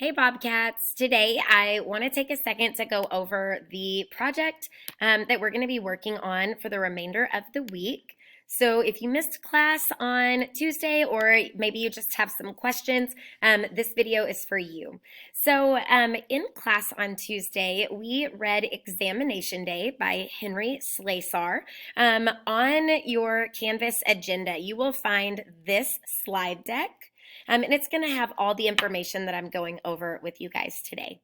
Hey Bobcats! Today I want to take a second to go over the project that we're going to be working on for the remainder of the week. So if you missed class on Tuesday or maybe you just have some questions, this video is for you. So in class on Tuesday, we read Examination Day by Henry Slesar. On your Canvas agenda, you will find this slide deck. And it's going to have all the information that I'm going over with you guys today.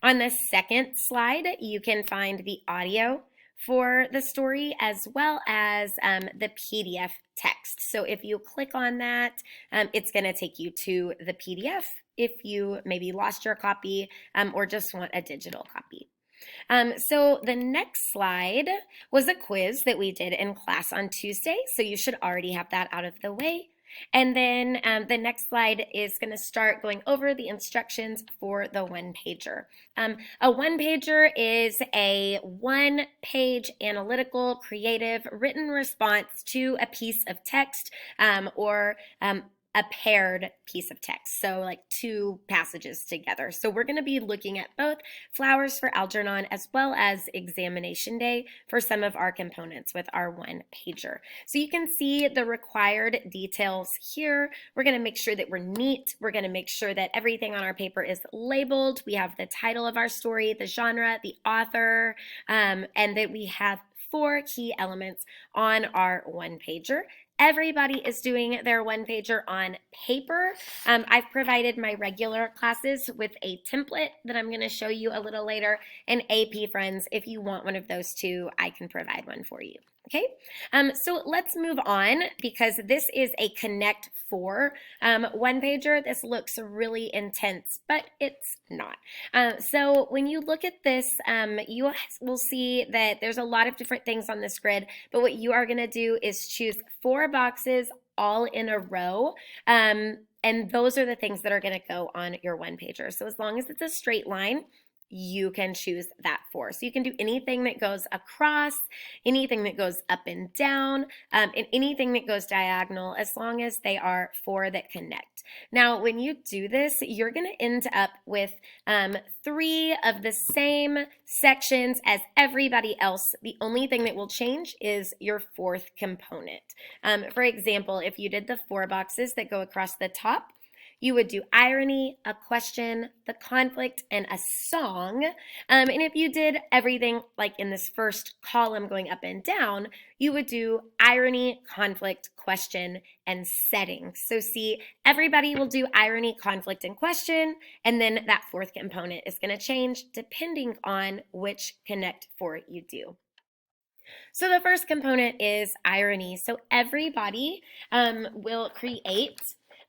On the second slide, you can find the audio for the story as well as the PDF text. So if you click on that, it's going to take you to the PDF if you maybe lost your copy or just want a digital copy. So the next slide was a quiz that we did in class on Tuesday, so you should already have that out of the way. And then the next slide is going to start going over the instructions for the one-pager. A one-pager is a one-page analytical, creative, written response to a piece of text or a paired piece of text, so like two passages together. So we're going to be looking at both Flowers for Algernon as well as Examination Day for some of our components with our one-pager. So you can see the required details here. We're going to make sure that we're neat. We're going to make sure that everything on our paper is labeled. We have the title of our story, the genre, the author, and that we have 4 key elements on our one-pager. Everybody is doing their one-pager on paper. I've provided my regular classes with a template that I'm going to show you a little later. And AP Friends, if you want one of those too, I can provide one for you. Okay, so let's move on because this is a Connect 4 one-pager. This looks really intense, but it's not. So when you look at this, you will see that there's a lot of different things on this grid, but what you are going to do is choose 4 boxes all in a row. And those are the things that are going to go on your one-pager. So as long as it's a straight line, you can choose that 4. So you can do anything that goes across, anything that goes up and down, and anything that goes diagonal as long as they are 4 that connect. Now, when you do this, you're going to end up with 3 of the same sections as everybody else. The only thing that will change is your 4th component. For example, if you did the 4 boxes that go across the top, you would do irony, a question, the conflict, and a song. And if you did everything like in this first column going up and down, you would do irony, conflict, question, and setting. So see, everybody will do irony, conflict, and question, and then that 4th component is going to change depending on which Connect 4 you do. So the first component is irony. So everybody will create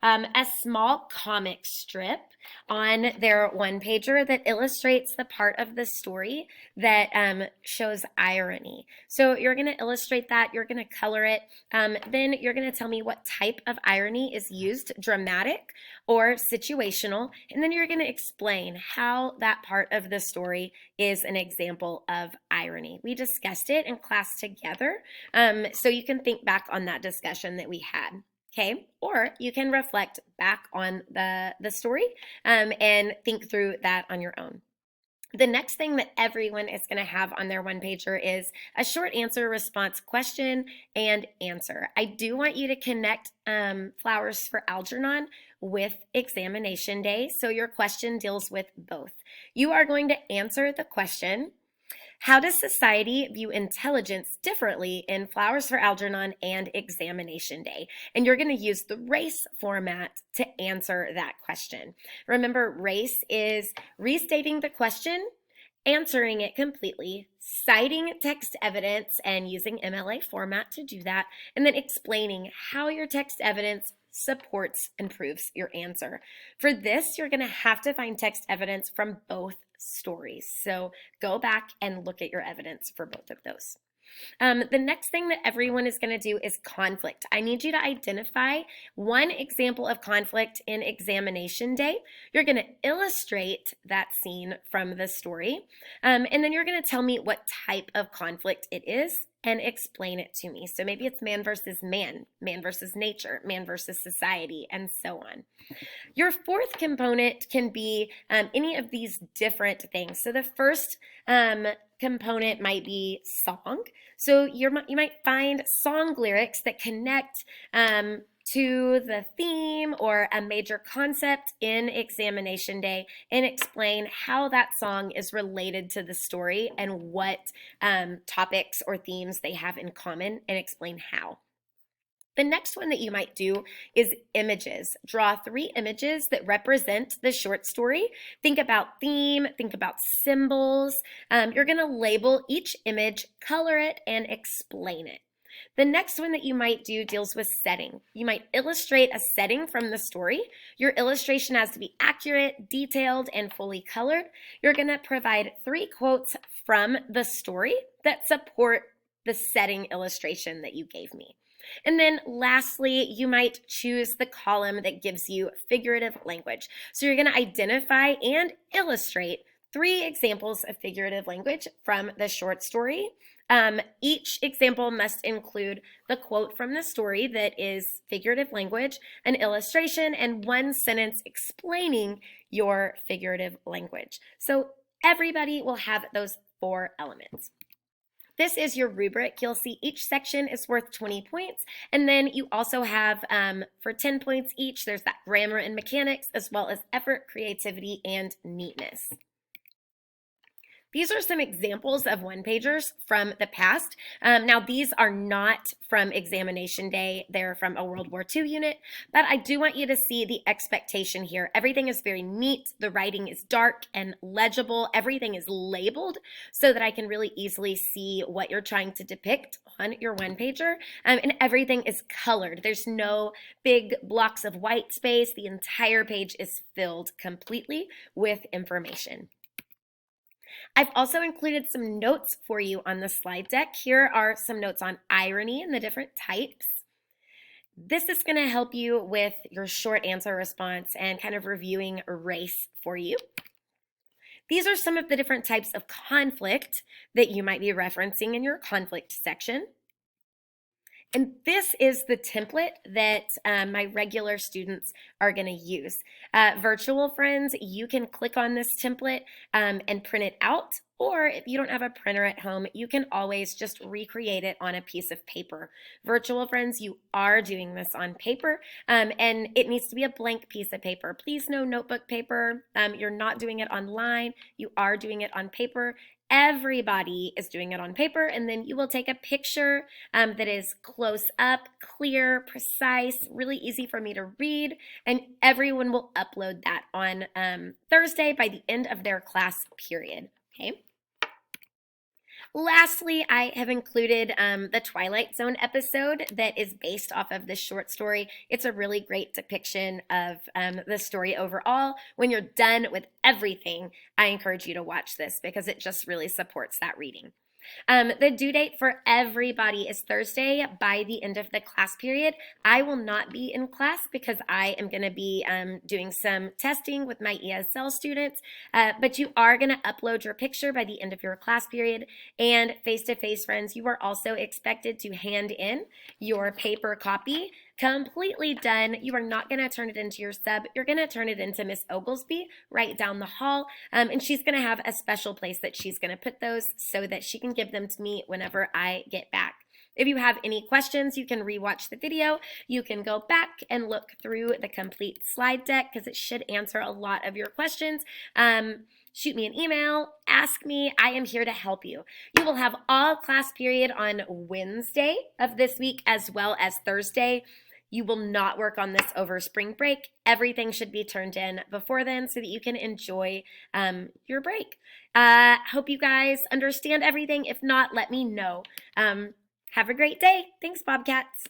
a small comic strip on their one-pager that illustrates the part of the story that shows irony. So you're going to illustrate that, you're going to color it, then you're going to tell me what type of irony is used, dramatic or situational, and then you're going to explain how that part of the story is an example of irony. We discussed it in class together, so you can think back on that discussion that we had. Okay, or you can reflect back on the story and think through that on your own. The next thing that everyone is going to have on their one-pager is a short answer, response, question, and answer. I do want you to connect Flowers for Algernon with Examination Day, so your question deals with both. You are going to answer the question, how does society view intelligence differently in Flowers for Algernon and Examination Day? And you're going to use the RACE format to answer that question. Remember, RACE is restating the question, answering it completely, citing text evidence and using MLA format to do that, and then explaining how your text evidence supports and proves your answer. For this, you're going to have to find text evidence from both stories. So go back and look at your evidence for both of those. The next thing that everyone is going to do is conflict. I need you to identify one example of conflict in Examination Day. You're going to illustrate that scene from the story, and then you're going to tell me what type of conflict it is and explain it to me. So maybe it's man versus man, man versus nature, man versus society, and so on. Your fourth component can be any of these different things. So the first component might be song. So you might find song lyrics that connect to the theme or a major concept in examination day and explain how that song is related to the story and what topics or themes they have in common, and explain how. The next one that you might do is images. Draw 3 images that represent the short story. Think about theme, think about symbols. You're going to label each image, color it, and explain it. The next one that you might do deals with setting. You might illustrate a setting from the story. Your illustration has to be accurate, detailed, and fully colored. You're going to provide 3 quotes from the story that support the setting illustration that you gave me. And then lastly, you might choose the column that gives you figurative language. So you're going to identify and illustrate 3 examples of figurative language from the short story. Each example must include the quote from the story that is figurative language, an illustration, and 1 sentence explaining your figurative language. So everybody will have those 4 elements. This is your rubric. You'll see each section is worth 20 points. And then you also have, for 10 points each, there's that grammar and mechanics, as well as effort, creativity, and neatness. These are some examples of one-pagers from the past. Now, these are not from examination day. They're from a World War II unit, but I do want you to see the expectation here. Everything is very neat. The writing is dark and legible. Everything is labeled so that I can really easily see what you're trying to depict on your one-pager, and everything is colored. There's no big blocks of white space. The entire page is filled completely with information. I've also included some notes for you on the slide deck. Here are some notes on irony and the different types. This is going to help you with your short answer response and kind of reviewing race for you. These are some of the different types of conflict that you might be referencing in your conflict section. And this is the template that my regular students are going to use. Virtual friends, you can click on this template and print it out, or if you don't have a printer at home, you can always just recreate it on a piece of paper. Virtual friends, you are doing this on paper, and it needs to be a blank piece of paper. Please no notebook paper. You're not doing it online. You are doing it on paper. Everybody is doing it on paper, and then you will take a picture that is close up, clear, precise, really easy for me to read, and everyone will upload that on Thursday by the end of their class period, okay? Lastly, I have included the Twilight Zone episode that is based off of this short story. It's a really great depiction of the story overall. When you're done with everything, I encourage you to watch this because it just really supports that reading. The due date for everybody is Thursday by the end of the class period. I will not be in class because I am going to be doing some testing with my ESL students, but you are going to upload your picture by the end of your class period. And face-to-face friends, you are also expected to hand in your paper copy completely done. You are not going to turn it into your sub. You're going to turn it into Miss Oglesby right down the hall, and she's going to have a special place that she's going to put those so that she can give them to me whenever I get back. If you have any questions, you can rewatch the video. You can go back and look through the complete slide deck because it should answer a lot of your questions. Shoot me an email, ask me. I am here to help you. You will have all class period on Wednesday of this week as well as Thursday. You will not work on this over spring break. Everything should be turned in before then so that you can enjoy your break. Hope you guys understand everything. If not, let me know. Have a great day. Thanks, Bobcats.